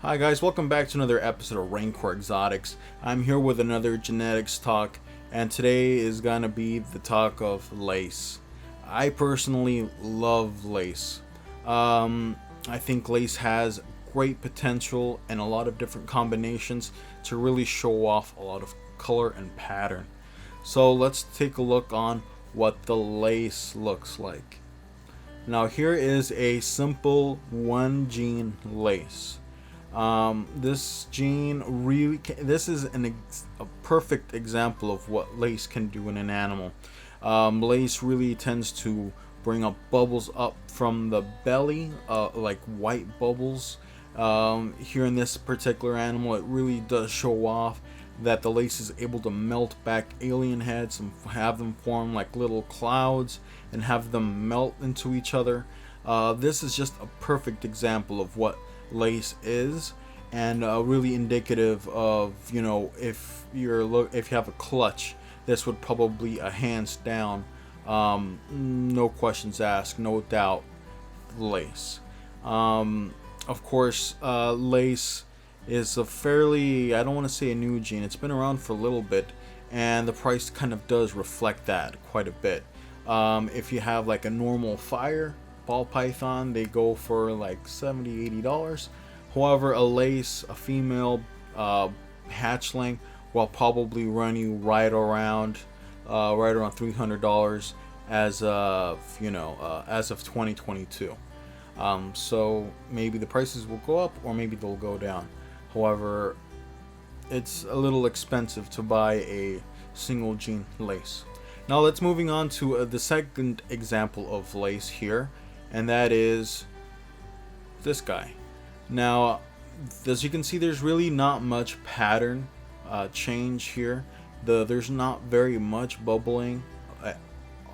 Hi guys, welcome back to another episode of Rancor Exotics. I'm here with another genetics talk, and today is gonna be the talk of lace. I personally love lace. I think lace has great potential and a lot of different combinations to really show off a lot of color and pattern. So let's take a look on what the lace looks like. Now here is a simple one gene lace. This gene really this is a perfect example of what lace can do in an animal. Lace really tends to bring up bubbles up from the belly, like white bubbles. Here in this particular animal, it really does show off that the lace is able to melt back alien heads and have them form like little clouds and have them melt into each other. This is just a perfect example of what lace is, and really indicative of, you know, if you have a clutch, this would probably a hands down, no questions asked, no doubt, lace. Of course, lace is a fairly, I don't want to say a new gene, it's been around for a little bit, and the price kind of does reflect that quite a bit. If you have like a normal fire ball python, they go for like $70-$80. However, a lace, a female hatchling, will probably run you right around $300 as of as of 2022. So maybe the prices will go up or maybe they'll go down. However, it's a little expensive to buy a single gene lace. Now let's moving on to the second example of lace here, and that is this guy. Now, as you can see, there's really not much pattern change here. There's not very much bubbling.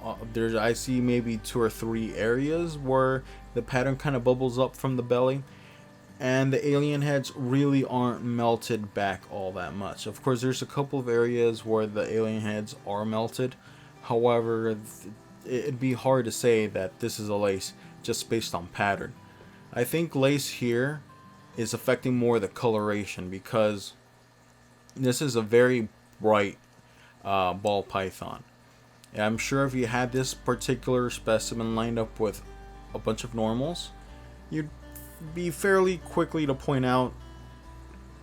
I see maybe 2 or 3 areas where the pattern kind of bubbles up from the belly, and the alien heads really aren't melted back all that much. Of course, there's a couple of areas where the alien heads are melted. However, it'd be hard to say that this is a lace just based on pattern. I think lace here is affecting more the coloration, because this is a very bright ball python. And I'm sure if you had this particular specimen lined up with a bunch of normals, you'd be fairly quickly to point out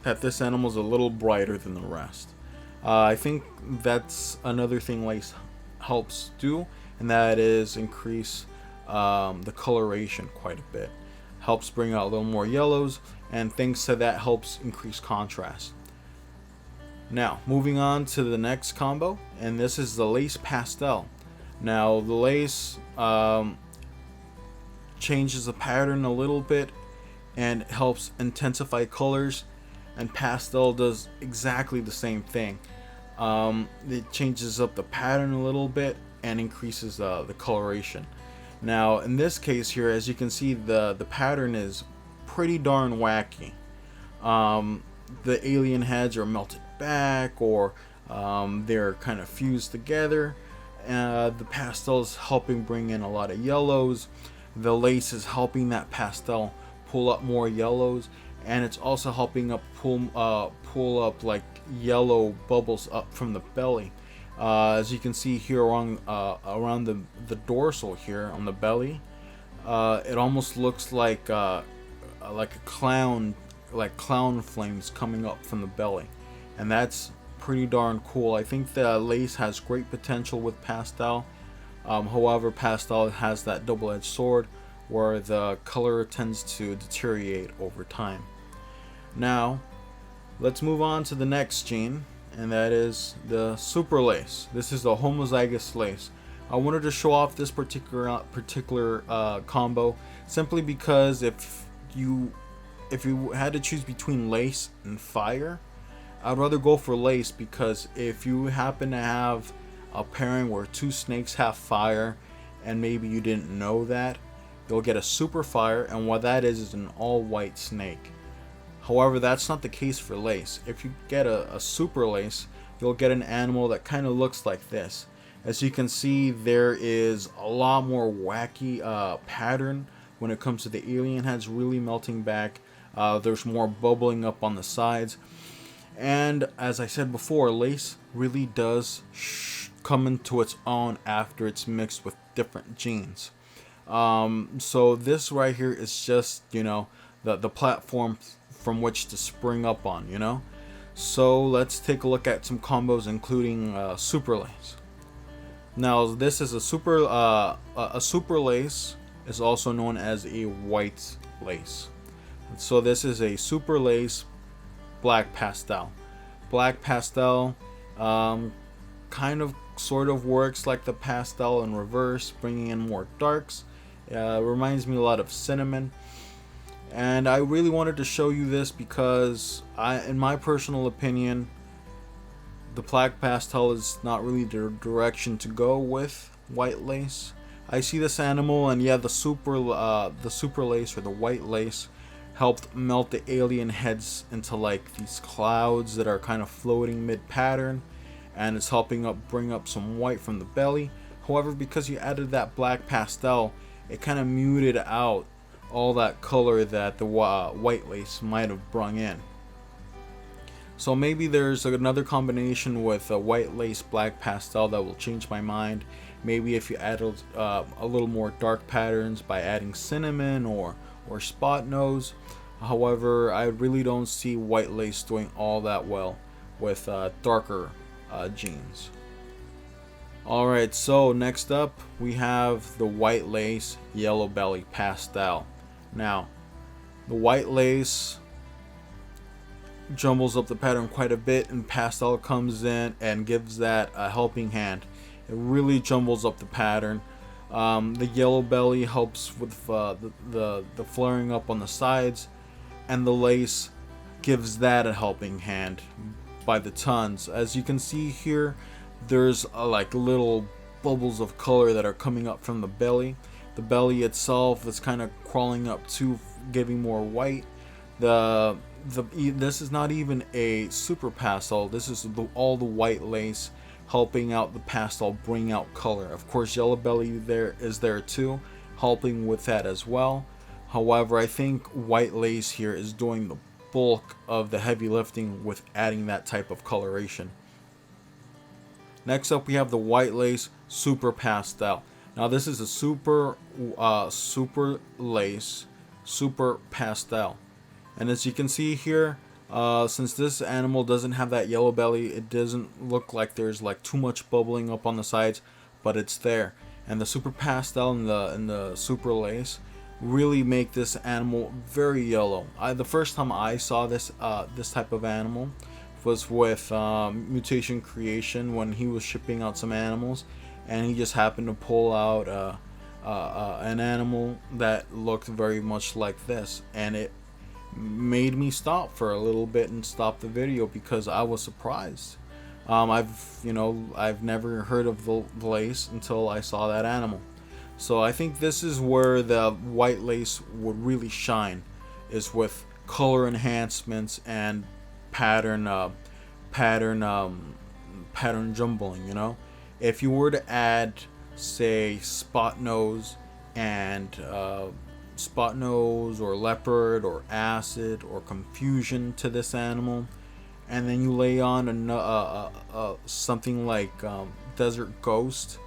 that this animal is a little brighter than the rest. I think that's another thing lace helps do, and that is increase the coloration quite a bit. Helps bring out a little more yellows, and thanks to that helps increase contrast. Now, moving on to the next combo, and this is the lace pastel. Now, the lace changes the pattern a little bit and helps intensify colors, and pastel does exactly the same thing. It changes up the pattern a little bit and increases the coloration. Now, in this case here, as you can see, the pattern is pretty darn wacky. The alien heads are melted back, or they're kind of fused together. The pastel is helping bring in a lot of yellows. The lace is helping that pastel pull up more yellows, and it's also helping up pull up like yellow bubbles up from the belly. As you can see here around the dorsal here on the belly, it almost looks like a clown, like clown flames coming up from the belly, and that's pretty darn cool. I think the lace has great potential with pastel. However, pastel has that double-edged sword where the color tends to deteriorate over time. Now, let's move on to the next gene, and that is the super lace. This is the homozygous lace. I wanted to show off this particular combo simply because if you had to choose between lace and fire, I'd rather go for lace, because if you happen to have a pairing where 2 snakes have fire and maybe you didn't know that, you'll get a super fire, and what that is an all white snake. However, that's not the case for lace. If you get a super lace, you'll get an animal that kind of looks like this. As you can see, there is a lot more wacky pattern when it comes to the alien heads really melting back. There's more bubbling up on the sides. And as I said before, lace really does come into its own after it's mixed with different genes. So this right here is just, the platform from which to spring up on. So let's take a look at some combos, including super lace. Now this is a super lace is also known as a white lace. So this is a super lace black pastel. Black pastel kind of sort of works like the pastel in reverse, bringing in more darks. Reminds me a lot of cinnamon. And I really wanted to show you this because in my personal opinion, the black pastel is not really the direction to go with white lace. I see this animal, and yeah, the super lace or the white lace helped melt the alien heads into like these clouds that are kind of floating mid-pattern, and it's helping bring up some white from the belly. However, because you added that black pastel, it kind of muted out all that color that the white lace might have brung in. So maybe there's another combination with a white lace black pastel that will change my mind. Maybe if you added a little more dark patterns by adding cinnamon or spot nose. However, I really don't see white lace doing all that well with darker genes. Alright, so next up we have the white lace yellow belly pastel. Now, the white lace jumbles up the pattern quite a bit, and pastel comes in and gives that a helping hand. It really jumbles up the pattern. The yellow belly helps with the flaring up on the sides, and the lace gives that a helping hand by the tons. As you can see here, there's like little bubbles of color that are coming up from the belly. The belly itself is kind of crawling up too, giving more white. This is not even a super pastel. This is all the white lace helping out the pastel, bring out color. Of course, yellow belly is there too, helping with that as well. However, I think white lace here is doing the bulk of the heavy lifting with adding that type of coloration. Next up, we have the white lace super pastel. Now this is a super lace super pastel, and as you can see here, since this animal doesn't have that yellow belly, it doesn't look like there's like too much bubbling up on the sides, but it's there. And the super pastel and the super lace really make this animal very yellow. The first time I saw this type of animal was with Mutation Creation, when he was shipping out some animals, and he just happened to pull out an animal that looked very much like this, and it made me stop for a little bit and stop the video because I was surprised. I've never heard of the lace until I saw that animal. So I think this is where the white lace would really shine, is with color enhancements and pattern jumbling. If you were to add, say, spot nose or leopard or acid or confusion to this animal, and then you lay on something like desert ghost,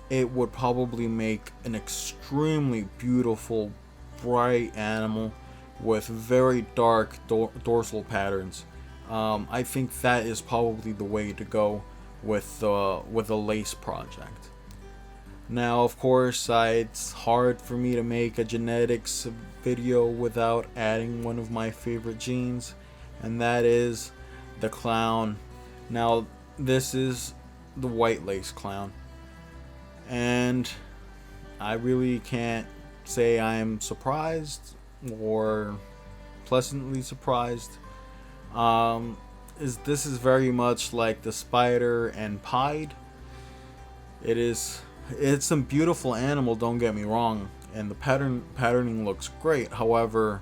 it would probably make an extremely beautiful, bright animal with very dark dorsal patterns. I think that is probably the way to go with the lace project. Now, of course, it's hard for me to make a genetics video without adding one of my favorite genes, and that is the clown. Now, this is the white lace clown, and I really can't say I'm surprised or pleasantly surprised. This is very much like the spider and pied. It's a beautiful animal, don't get me wrong, and the patterning looks great. However,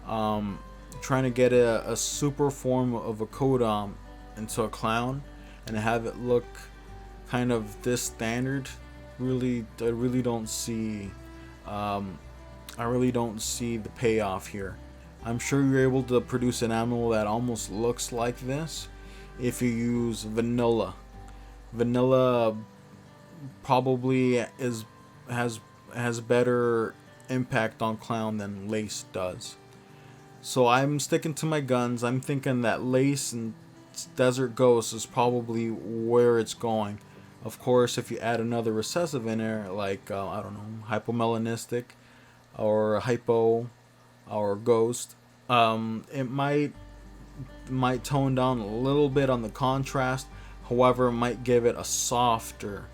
trying to get a super form of a codom into a clown and have it look kind of this standard, I really don't see the payoff here. I'm sure you're able to produce an animal that almost looks like this if you use vanilla. Vanilla probably has better impact on clown than lace does. So I'm sticking to my guns. I'm thinking that lace and desert ghost is probably where it's going. Of course, if you add another recessive in there, like I don't know, hypomelanistic or hypo or ghost, it might tone down a little bit on the contrast. However, it might give it a softer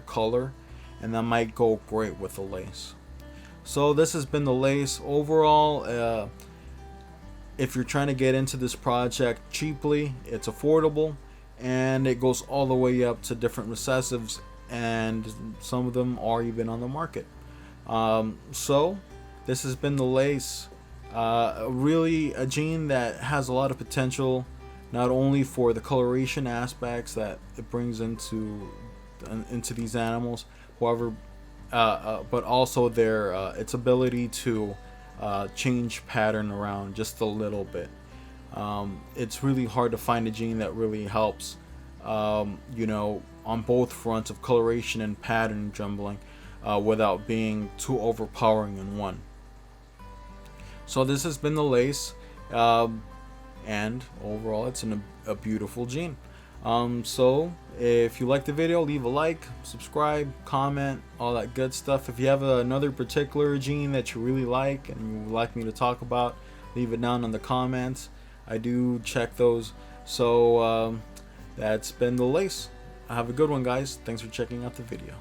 color, and that might go great with the lace. So this has been the lace. Overall, if you're trying to get into this project cheaply, it's affordable, and it goes all the way up to different recessives, and some of them are even on the market. So this has been the lace. Really a gene that has a lot of potential, not only for the coloration aspects that it brings into these animals, however, but also their its ability to change pattern around just a little bit. It's really hard to find a gene that really helps, on both fronts of coloration and pattern jumbling, without being too overpowering in one. So this has been the lace, and overall it's a beautiful gene. So if you like the video, leave a like, subscribe, comment, all that good stuff. If you have another particular gene that you really like and you would like me to talk about, leave it down in the comments. I do check those. So that's been the lace. Have a good one, guys. Thanks for checking out the video.